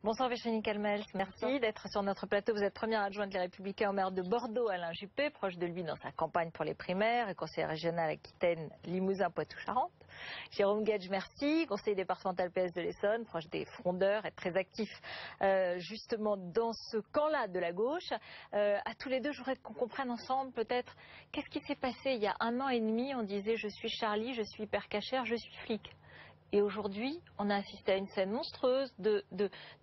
Bonsoir Virginie Calmels, merci d'être sur notre plateau. Vous êtes première adjointe Les Républicains au maire de Bordeaux, Alain Juppé, proche de lui dans sa campagne pour les primaires, et conseiller régional Aquitaine, Limousin, Poitou-Charentes. Jérôme Guedj, merci, conseiller départemental PS de l'Essonne, proche des frondeurs et très actif justement dans ce camp-là de la gauche. À tous les deux, je voudrais qu'on comprenne ensemble peut-être qu'est-ce qui s'est passé il y a 1 an et demi. On disait je suis Charlie, je suis hyper cachère, je suis flic. Et aujourd'hui, on a assisté à une scène monstrueuse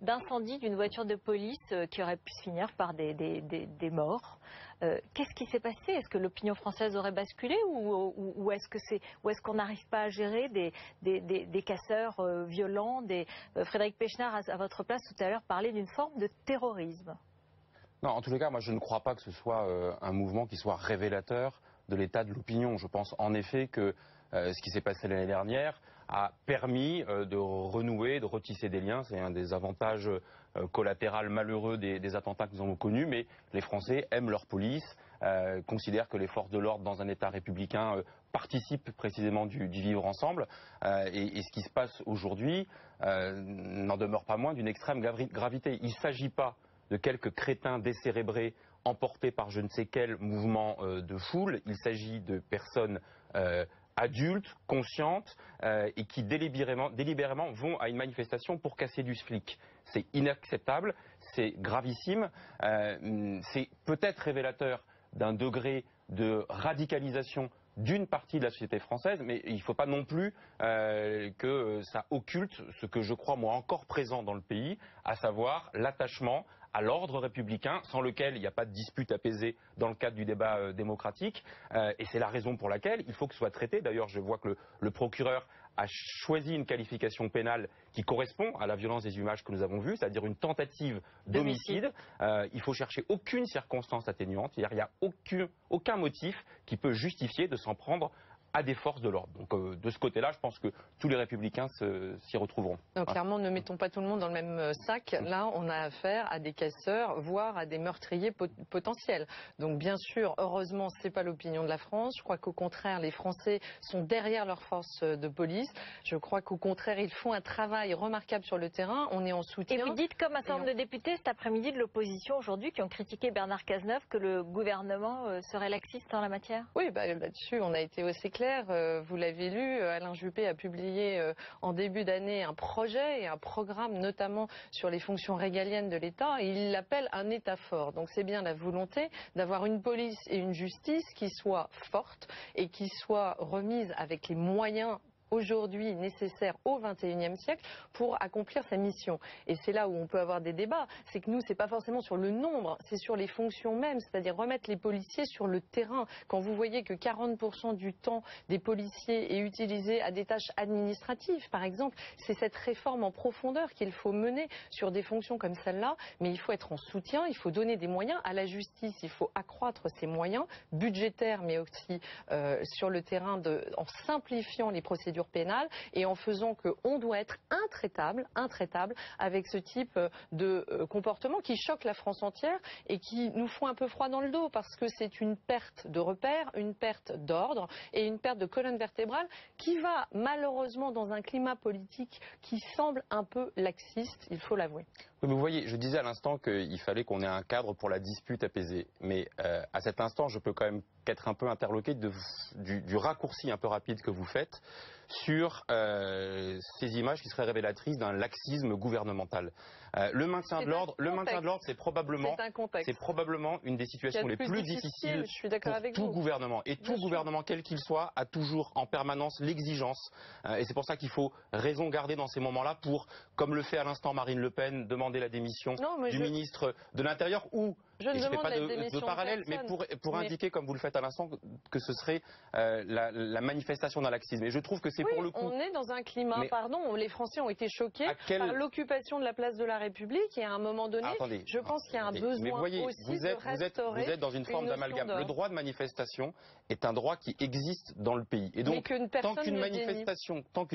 d'incendie d'une voiture de police qui aurait pu se finir par des morts. Qu'est-ce qui s'est passé? Est-ce que l'opinion française aurait basculé ou est-ce qu'on n'arrive pas à gérer des casseurs violents? Frédéric Pechnard, à votre place tout à l'heure, parlait d'une forme de terrorisme. Non, en tous les cas, moi je ne crois pas que ce soit un mouvement qui soit révélateur de l'état de l'opinion. Je pense en effet que ce qui s'est passé l'année dernière a permis de renouer, de retisser des liens. C'est un des avantages collatéraux malheureux des attentats que nous avons connus. Mais les Français aiment leur police, considèrent que les forces de l'ordre dans un État républicain participent précisément du vivre ensemble. Et ce qui se passe aujourd'hui n'en demeure pas moins d'une extrême gravité. Il ne s'agit pas de quelques crétins décérébrés emportés par je ne sais quel mouvement de foule. Il s'agit de personnes adultes, conscientes et qui délibérément vont à une manifestation pour casser du flic. C'est inacceptable, c'est gravissime, c'est peut-être révélateur d'un degré de radicalisation d'une partie de la société française, mais il ne faut pas non plus que ça occulte ce que je crois moi encore présent dans le pays, à savoir l'attachement à l'ordre républicain, sans lequel il n'y a pas de dispute apaisée dans le cadre du débat démocratique. Et c'est la raison pour laquelle il faut que ce soit traité. D'ailleurs, je vois que le procureur a choisi une qualification pénale qui correspond à la violence des images que nous avons vues, c'est-à-dire une tentative d'homicide. Il faut chercher aucune circonstance atténuante, il n'y a aucun motif qui peut justifier de s'en prendre à des forces de l'ordre. Donc de ce côté-là, je pense que tous les républicains s'y retrouveront. Donc, clairement, ne mettons pas tout le monde dans le même sac. Là, on a affaire à des casseurs, voire à des meurtriers potentiels. Donc bien sûr, heureusement, c'est pas l'opinion de la France. Je crois qu'au contraire, les Français sont derrière leurs forces de police. Je crois qu'au contraire, ils font un travail remarquable sur le terrain. On est en soutien. Et vous dites, comme un certain nombre de députés cet après-midi de l'opposition aujourd'hui, qui ont critiqué Bernard Cazeneuve, que le gouvernement serait laxiste en la matière? Oui, là-dessus, on a été assez clair. Vous l'avez lu, Alain Juppé a publié en début d'année un projet et un programme, notamment sur les fonctions régaliennes de l'État. Et il l'appelle un État fort. Donc c'est bien la volonté d'avoir une police et une justice qui soient fortes et qui soient remises avec les moyens aujourd'hui nécessaire au XXIe siècle pour accomplir sa mission. Et c'est là où on peut avoir des débats. C'est que nous, c'est pas forcément sur le nombre, c'est sur les fonctions mêmes, c'est-à-dire remettre les policiers sur le terrain. Quand vous voyez que 40% du temps des policiers est utilisé à des tâches administratives, par exemple, c'est cette réforme en profondeur qu'il faut mener sur des fonctions comme celle-là. Mais il faut être en soutien, il faut donner des moyens à la justice, il faut accroître ses moyens budgétaires, mais aussi sur le terrain en simplifiant les procédures pénale et en faisant qu'on doit être intraitable avec ce type de comportement qui choque la France entière et qui nous font un peu froid dans le dos parce que c'est une perte de repères, une perte d'ordre et une perte de colonne vertébrale qui va malheureusement dans un climat politique qui semble un peu laxiste, il faut l'avouer. Oui, mais vous voyez, je disais à l'instant qu'il fallait qu'on ait un cadre pour la dispute apaisée. Mais à cet instant, je peux quand même qu'être un peu interloqué du raccourci un peu rapide que vous faites sur ces images qui seraient révélatrices d'un laxisme gouvernemental. Le maintien de l'ordre, c'est probablement une des situations les plus difficiles pour tout gouvernement. Et tout gouvernement, quel qu'il soit, a toujours en permanence l'exigence. Et c'est pour ça qu'il faut raison garder dans ces moments-là pour, comme le fait à l'instant Marine Le Pen, demander la démission du ministre de l'Intérieur ou, je ne fais pas de parallèle, mais pour indiquer, comme vous le faites à l'instant, que ce serait la manifestation d'un laxisme. Et je trouve que c'est pour le coup... on est dans un climat, pardon, les Français ont été choqués par l'occupation de la place de la République et à un moment donné, je pense qu'il y a un besoin mais vous voyez, aussi de restaurer vous êtes dans une forme d'amalgame. Le droit de manifestation est un droit qui existe dans le pays. Et donc, tant qu'une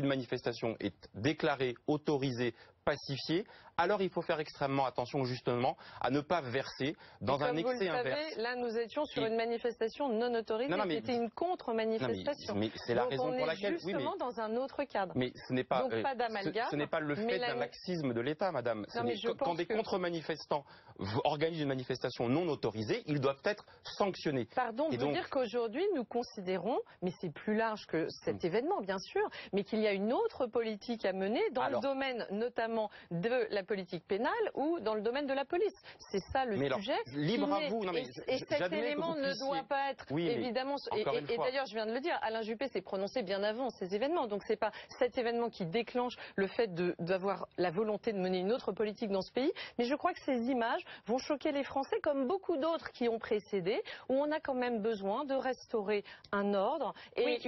manifestation est déclarée, autorisée pacifiée, alors il faut faire extrêmement attention justement à ne pas verser dans un excès inverse. Vous le savez, là nous étions sur une manifestation non autorisée, qui était une contre-manifestation. Mais c'est la raison pour laquelle... justement dans un autre cadre. Mais ce n'est pas, donc pas d'amalgame. Ce n'est pas le fait d'un laxisme de l'État, madame. Quand des contre-manifestants organisent une manifestation non autorisée, ils doivent être sanctionnés. Pardon de vous dire qu'aujourd'hui nous considérons, mais c'est plus large que cet événement bien sûr, mais qu'il y a une autre politique à mener dans le domaine notamment de la politique pénale ou dans le domaine de la police. C'est ça le sujet. Libre à vous. Non, mais et cet élément ne doit pas être évidemment. Et d'ailleurs, je viens de le dire, Alain Juppé s'est prononcé bien avant ces événements. Donc c'est pas cet événement qui déclenche le fait d'avoir la volonté de mener une autre politique dans ce pays. Mais je crois que ces images vont choquer les Français comme beaucoup d'autres qui ont précédé, où on a quand même besoin de restaurer un ordre et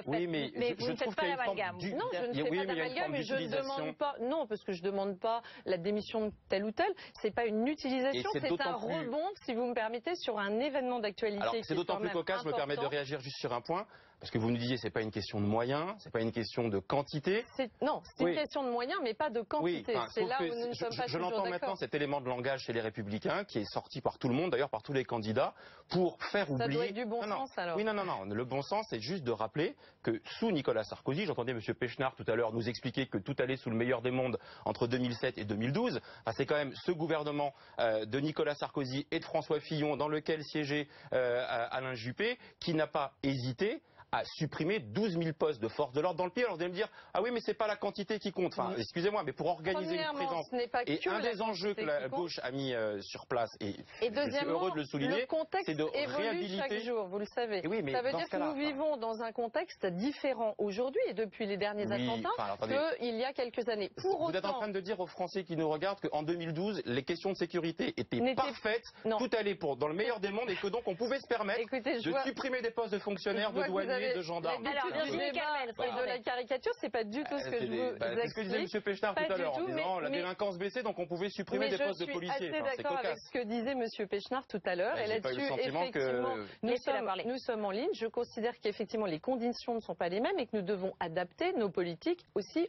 mais vous ne faites pas l'amalgame. Non, je ne fais pas d'amalgame, mais je ne demande pas. Non, parce que je ne demande pas la démission de tel ou tel. C'est pas une utilisation, c'est un rebond, si vous me permettez, sur un événement d'actualité. Alors c'est d'autant plus cocasse, je me permets de réagir juste sur un point, parce que vous nous disiez c'est pas une question de moyens, c'est pas une question de quantité. Non, c'est une question de moyens, mais pas de quantité. C'est là où nous ne sommes pas toujours d'accord. Je l'entends maintenant, cet élément de langage chez les Républicains, qui est sorti par tout le monde, d'ailleurs par tous les candidats, pour faire oublier... Ça doit être du bon sens alors. Oui, non. Le bon sens, c'est juste de rappeler que sous Nicolas Sarkozy, j'entendais M. Péchenard tout à l'heure nous expliquer que tout allait sous le meilleur des mondes entre 2007 et 2012. C'est quand même ce gouvernement de Nicolas Sarkozy et de François Fillon, dans lequel siégeait Alain Juppé, qui n'a pas hésité à supprimer 12 000 postes de force de l'ordre dans le pays. Alors vous allez me dire, ah oui, mais c'est pas la quantité qui compte. Enfin, excusez-moi, mais pour organiser une présence. Et un des enjeux que la gauche a mis sur place, et je suis heureux de le souligner, c'est de réhabiliter. Chaque jour, vous le savez. Ça veut dire que nous vivons dans un contexte différent aujourd'hui et depuis les derniers attentats qu'il y a quelques années. Vous êtes en train de dire aux Français qui nous regardent qu'en 2012, les questions de sécurité étaient parfaites, tout allait dans le meilleur des mondes et que donc on pouvait se permettre de supprimer des postes de fonctionnaires, de douaniers, de gendarmes. Alors, de la caricature, c'est pas du tout ce que je veux expliquer. C'est ce que disait M. Péchenard tout à l'heure, en disant la délinquance baissait, donc on pouvait supprimer des postes de policiers. Je suis assez d'accord avec ce que disait M. Péchenard tout à l'heure. Et là-dessus, effectivement, nous sommes en ligne. Je considère qu'effectivement, les conditions ne sont pas les mêmes et que nous devons adapter nos politiques aussi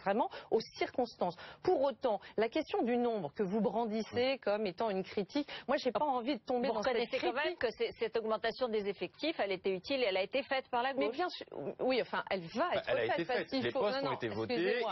vraiment aux circonstances. Pour autant, la question du nombre que vous brandissez comme étant une critique, moi, j'ai pas envie de tomber dans cette critique. Vous reconnaissez quand même que cette augmentation des effectifs, elle était utile et elle a été faite par la gauche. Mais bien sûr, oui, enfin, elle va être faite. Elle a été faite. Les postes ont été votés.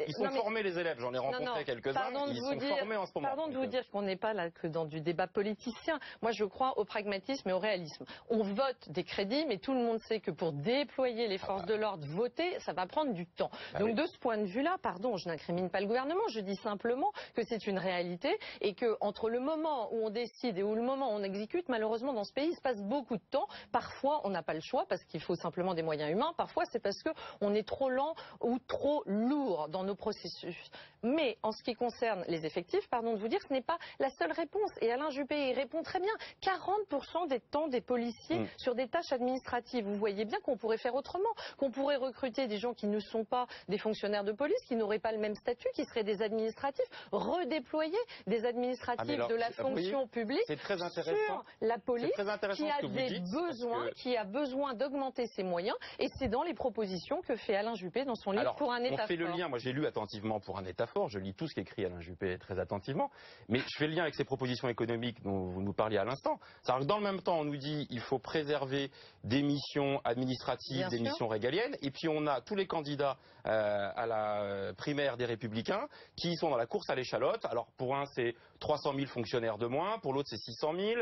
Ils sont formés, les élèves. J'en ai rencontré quelques-uns. Ils sont formés en ce moment. Pardon de vous dire qu'on n'est pas là que dans du débat politicien. Moi, je crois au pragmatisme et au réalisme. On vote des crédits, mais tout le monde sait que pour déployer les forces de l'ordre, voter, ça va prendre du temps. Donc, de ce point de vue-là, pardon, je n'incrimine pas le gouvernement. Je dis simplement que c'est une réalité et que entre le moment où on décide et où le moment où on exécute, malheureusement, dans ce pays, il se passe beaucoup de temps. Parfois, on n'a pas le choix parce qu'il faut simplement des moyens humains. Parfois, c'est parce qu'on est trop lent ou trop lourd dans nos processus. Mais en ce qui concerne les effectifs, pardon de vous dire, ce n'est pas la seule réponse. Et Alain Juppé y répond très bien. 40% des temps des policiers sur des tâches administratives. Vous voyez bien qu'on pourrait faire autrement, qu'on pourrait recruter des gens qui ne sont pas des fonctionnaires de police, qui n'auraient pas le même statut, qui seraient des administratifs, redéployer des administratifs de la fonction publique sur la police qui a des besoins, qui a besoin d'augmenter ses moyens. Et c'est dans les propositions que fait Alain Juppé dans son livre Pour un État fort. On fait le lien, moi j'ai lu attentivement Pour un État fort, je lis tout ce qu'écrit Alain Juppé très attentivement, mais je fais le lien avec ces propositions économiques dont vous nous parliez à l'instant. C'est-à-dire que dans le même temps, on nous dit il faut préserver des missions administratives, des missions régaliennes, et puis on a tous les candidats à la primaire des Républicains qui sont dans la course à l'échalote. Alors pour un, c'est 300 000 fonctionnaires de moins, pour l'autre, c'est 600 000.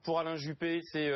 Pour Alain Juppé, c'est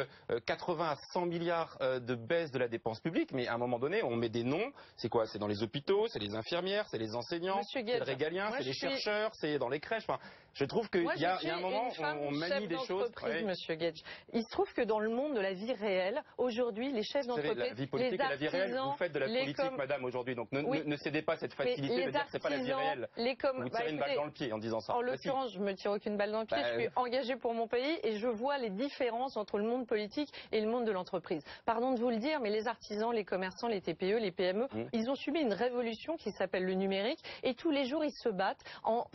80 à 100 milliards de baisse de la dépense publique, mais à un moment donné, on met des noms. C'est quoi? C'est dans les hôpitaux, c'est les infirmières, c'est les enseignants, c'est le régalien, c'est les chercheurs, c'est dans les crèches. Enfin, je trouve qu'il y a un moment où on manie des choses. Monsieur Gage. Il se trouve que dans le monde de la vie réelle, aujourd'hui, les chefs d'entreprise, la vie politique et la vie réelle, vous faites de la politique, madame, aujourd'hui. Donc ne cédez pas cette facilité de dire que c'est pas la vie réelle. Vous tirez une balle dans le pied en disant ça. En l'occurrence, je me tire aucune balle dans le pied. Je suis engagée pour mon pays et je vois les différences entre le monde politique et et le monde de l'entreprise. Pardon de vous le dire, mais les artisans, les commerçants, les TPE, les PME, ils ont subi une révolution qui s'appelle le numérique et tous les jours ils se battent en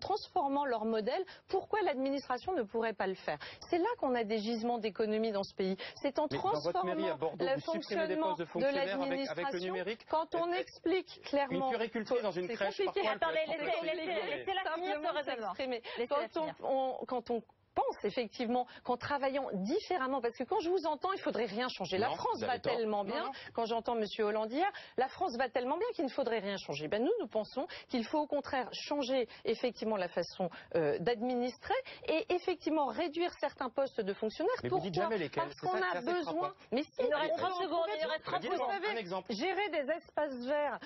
transformant leur modèle. Pourquoi l'administration ne pourrait pas le faire? C'est là qu'on a des gisements d'économie dans ce pays. C'est en transformant le fonctionnement de l'administration. Quand on explique clairement... Une puéricultrice dans une crèche, parfois... Attendez, laissez-la finir ce raisonnement. Quand on pense effectivement qu'en travaillant différemment, parce que quand je vous entends, il faudrait rien changer. La France va tellement bien, quand j'entends M. Hollande hier, la France va tellement bien qu'il ne faudrait rien changer. Ben nous pensons qu'il faut au contraire changer effectivement la façon d'administrer et effectivement réduire certains postes de fonctionnaires. Mais pourquoi? Vous dites jamais lesquels. Parce qu'on a besoin... Mais si, il nous reste 30 secondes, il nous reste 30 secondes. Vous savez, gérer des espaces verts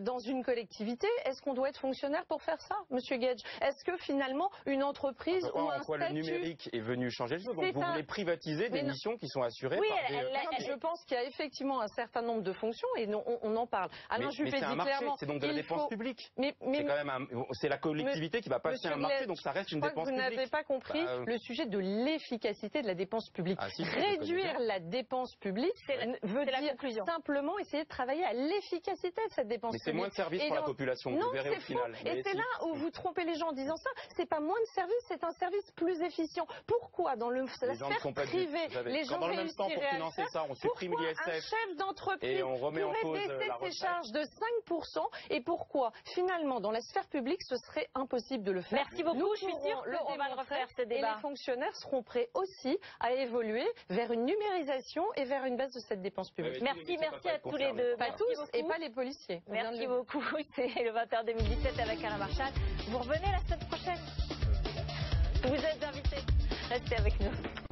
dans une collectivité, est-ce qu'on doit être fonctionnaire pour faire ça, Monsieur Gage? Est-ce que finalement une entreprise ou un statut est venu changer le jeu. Donc vous voulez privatiser des missions qui sont assurées par des... Je pense qu'il y a effectivement un certain nombre de fonctions et on en parle. Alain Juppé dit clairement... C'est donc de la dépense publique. C'est la collectivité qui va passer un marché, donc ça reste une dépense publique. Vous n'avez pas compris le sujet de l'efficacité de la dépense publique. Réduire la dépense publique veut dire simplement essayer de travailler à l'efficacité de cette dépense publique. Mais c'est moins de services pour la population, vous verrez au final. Et c'est là où vous trompez les gens en disant ça. C'est pas moins de services, c'est un service plus efficient. Pourquoi dans la sphère privée, les gens réussiraient à le faire? Pourquoi un chef d'entreprise pourrait baisser ses charges de 5% et pourquoi finalement dans la sphère publique ce serait impossible de le faire? Merci beaucoup, je suis sûre qu'on va le refaire ce débat. Et les fonctionnaires seront prêts aussi à évoluer vers une numérisation et vers une baisse de cette dépense publique. Merci à tous les deux. Pas tous et pas les policiers. Merci beaucoup, c'est le 21 2017 avec Alain Marchal. Vous revenez la semaine prochaine. Vous êtes invités. Restez avec nous.